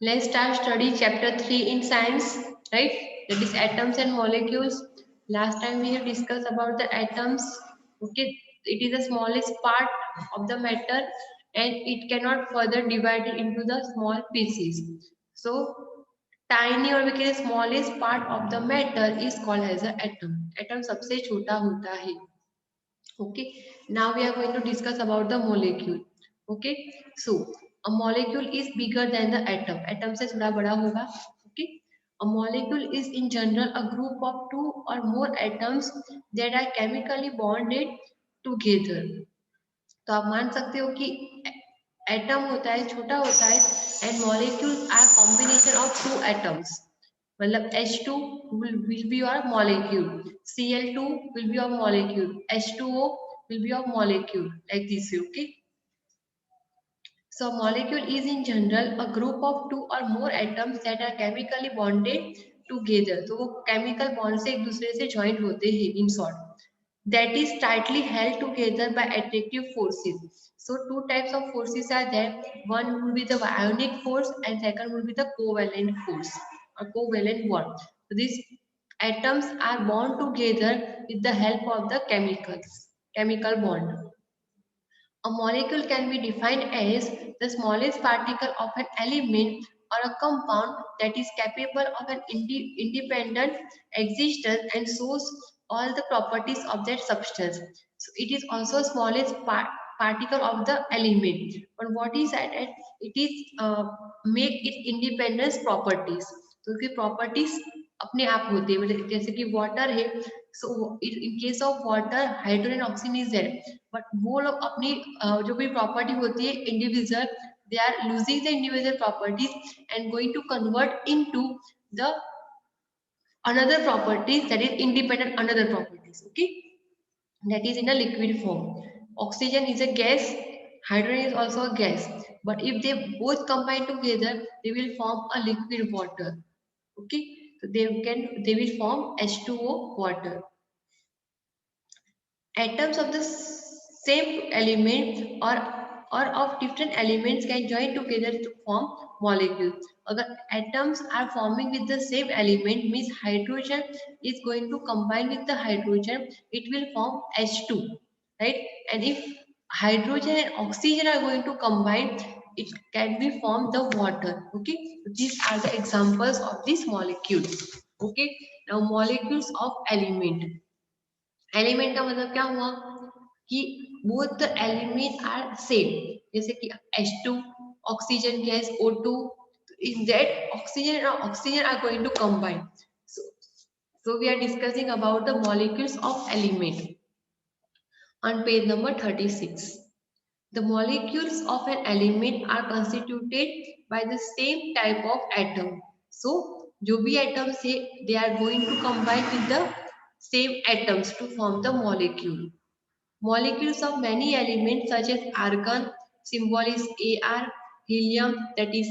Let's start study chapter 3 in science, right? That is atoms and molecules. Last time we have discussed about the atoms. Okay, it is the smallest part of the matter and it cannot further divide it into the small pieces. So, tiny or we can say smallest part of the matter is called as an atom. Atom सबसे छोटा होता है. Okay, now we are going to discuss about the molecule. Okay, so a molecule is bigger than the atom. Atom से थोड़ा बड़ा होगा. Okay, a molecule is in general a group of two or more atoms that are chemically bonded together. तो आप मान सकते हो कि एटम होता है, छोटा होता है, and molecules are combination of two atoms. मतलब H2 will be your molecule, Cl2 will be your molecule, H2O will be your molecule, like this. Okay, so molecule is in general a group of two or more atoms that are chemically bonded together. तो वो chemical bond से एक दूसरे से joined होते हैं, in short, that is tightly held together by attractive forces. So two types of forces are there. One will be the ionic force and second will be the covalent force or covalent bond. So these atoms are bound together with the help of the chemical bond. A molecule can be defined as the smallest particle of an element or a compound that is capable of an independent existence and shows all the properties of that substance. So it is also smallest particle of the element. But what is that? It is make it independence properties. तो उसकी properties अपने आप होते हैं. मतलब जैसे कि water है, so in case of water hydrogen oxygen is there, but वो लोग अपनी जो भी प्रॉपर्टी होती है individual, they are losing the individual properties and going to convert into the another properties that is independent another properties. Okay, that is in a liquid form. Oxygen is a gas, hydrogen is also a gas, but if they both combine together they will form a liquid water. Okay, so they will form H2O water. Atoms of the same element or of different elements can join together to form molecules. अगर atoms are forming with the same element means hydrogen is going to combine with the hydrogen, it will form H2, right? And if hydrogen and oxygen are going to combine, it can be formed the water. Okay, these are the examples of these molecules. Okay, now molecules of element. Element का मतलब क्या हुआ कि both the element are same. जैसे कि H2 oxygen gas O2, in that oxygen and oxygen are going to combine. So we are discussing about the molecules of element on page number 36. The molecules of an element are constituted by the same type of atom. So जो भी atoms है they are going to combine with the same atoms to form the molecule. Molecules of many elements such as argon, symbol is Ar, helium that is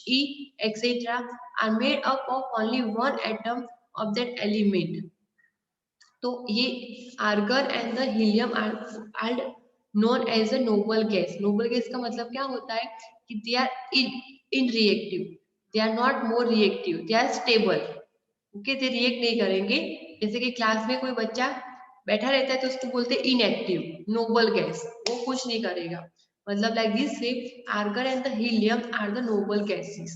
He, etc. are made up of only one atom of that element. तो ये argon and the helium are known as a noble gas. Noble gas का मतलब क्या होता है कि they are in reactive, they are not more reactive, they are stable. Okay, they react नहीं करेंगे. जैसे कि क्लास में कोई बच्चा बैठा रहता है तो उसको बोलते हैं इनएक्टिव, नोबल गैस, वो कुछ नहीं करेगा. मतलब like this way argon and the helium are the noble gases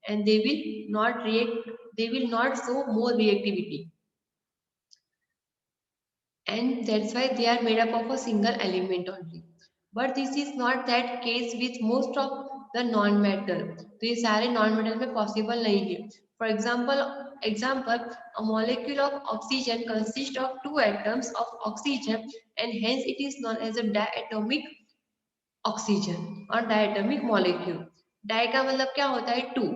and they will not react, they will not show more reactivity, and that's why they are made up of a single element only. But this is not that case with most of the non-metal. तो ये सारे non-metal में possible नहीं है. For example, a molecule of oxygen consists of two atoms of oxygen and hence it is known as a diatomic oxygen or diatomic molecule. Di का मतलब क्या होता है? Two.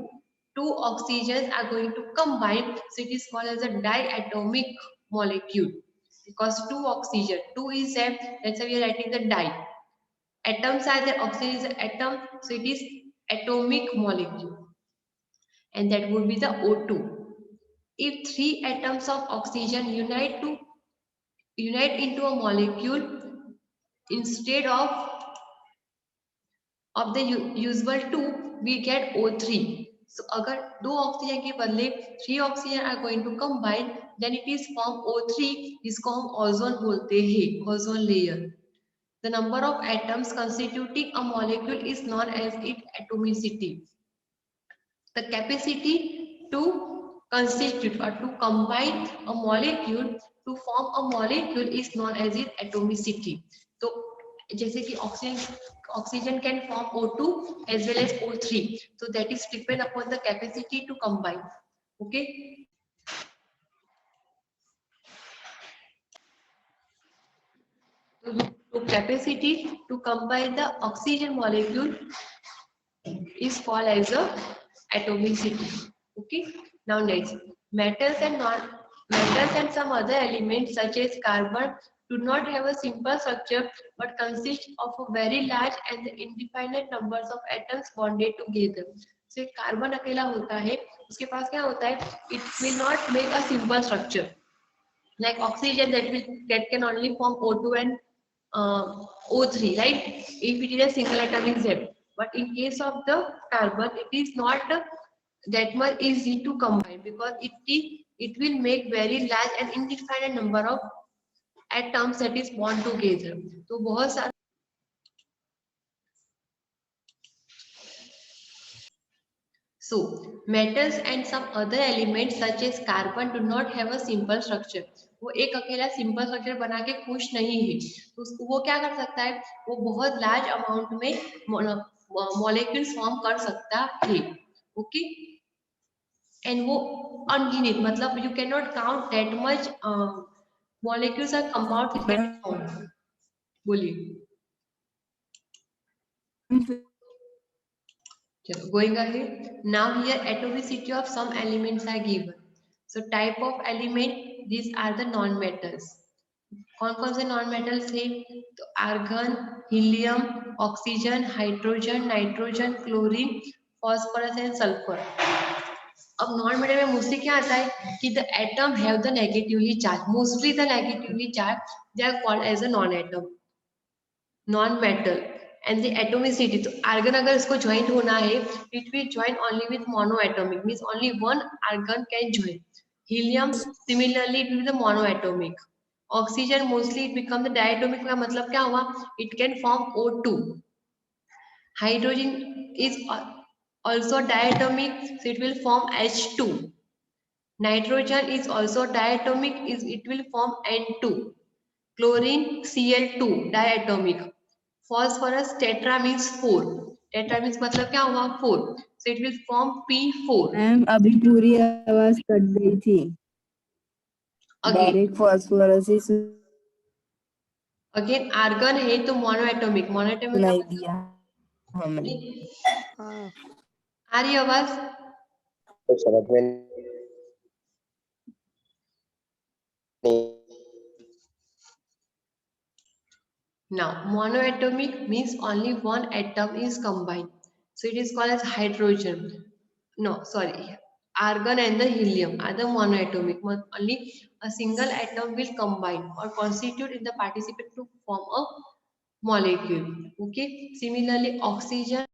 Two oxygens are going to combine, so it is called as a diatomic molecule. Because two oxygen, two is there, that's why we are writing the di. Atoms are there, oxygen is an atom, so it is atomic molecule, and that would be the O2. If three atoms of oxygen unite into a molecule instead of the usual two, we get O3. So अगर 2 oxygen के बदले 3 oxygen are going to combine, then it is form O3, जिसको हम ozone बोलते हैं, ozone layer. The number of atoms constituting a molecule is known as its atomicity. The capacity to constitute or to combine a molecule to form a molecule is known as its atomicity. तो जैसे कि oxygen can form O2 as well as O3. So that is depend upon the capacity to combine. Okay. So capacity to combine the oxygen molecule is called as a atomicity. Okay. Now next, metals and some other elements such as carbon do not have a simple structure but consist of a very large and indefinite numbers of atoms bonded together. So एक carbon अकेला होता है, उसके पास क्या होता है? It will not make a simple structure. Like oxygen that can only form O2 and O3, right? If it is a single atomic Z. But in case of the carbon, it is not that much easy to combine because it will make very large and indefinite number of atoms that is bond together. तो बहुत सारे So, metals and some other elements such as carbon do not have a simple structure. वो एक अकेला simple structure बना के खुश नहीं है, तो वो क्या कर सकता है? वो बहुत लार्ज अमाउंट में मॉलिक्यूल्स फॉर्म कर सकता है. ओके. एंड वो अनगिनित, मतलब you can not count that much molecules are compound with that count. बोलिए. Going ahead, now here atomicity of some elements are given. So type of element, these are the non-metals. कौन से non-metals है? तो argon, helium, oxygen, hydrogen, nitrogen, chlorine, phosphorus and sulfur. अब non-metal में mostly क्या आता है कि the atom have the negatively charged. Mostly the negatively charged, they are called as a non-atom, non-metal. And the atomicity, तो argon अगर इसको joint होना है, it will join only with monoatomic, means only one argon can join. Helium similarly it will be the monoatomic. Oxygen mostly it become the diatomic. का मतलब क्या हुआ? It can form O2. Hydrogen is also diatomic, so it will form H2. Nitrogen is also diatomic, it will form N2. Chlorine Cl2 diatomic. Phosphorus tetra means 4. Tetra means मतलब क्या हुआ? 4. So it will form P4. Ma'am अभी पूरी आवाज cut गई थी. Again phosphorus again argon है तो monoatomic. Monoatomic का नहीं दिया हमने. आ रही आवाज? तो समझ में नहीं. Now monoatomic means only one atom is combined, so it is called as hydrogen. No, sorry, argon and the helium are the monoatomic. Only a single atom will combine or constitute in the participant to form a molecule. Okay. Similarly, oxygen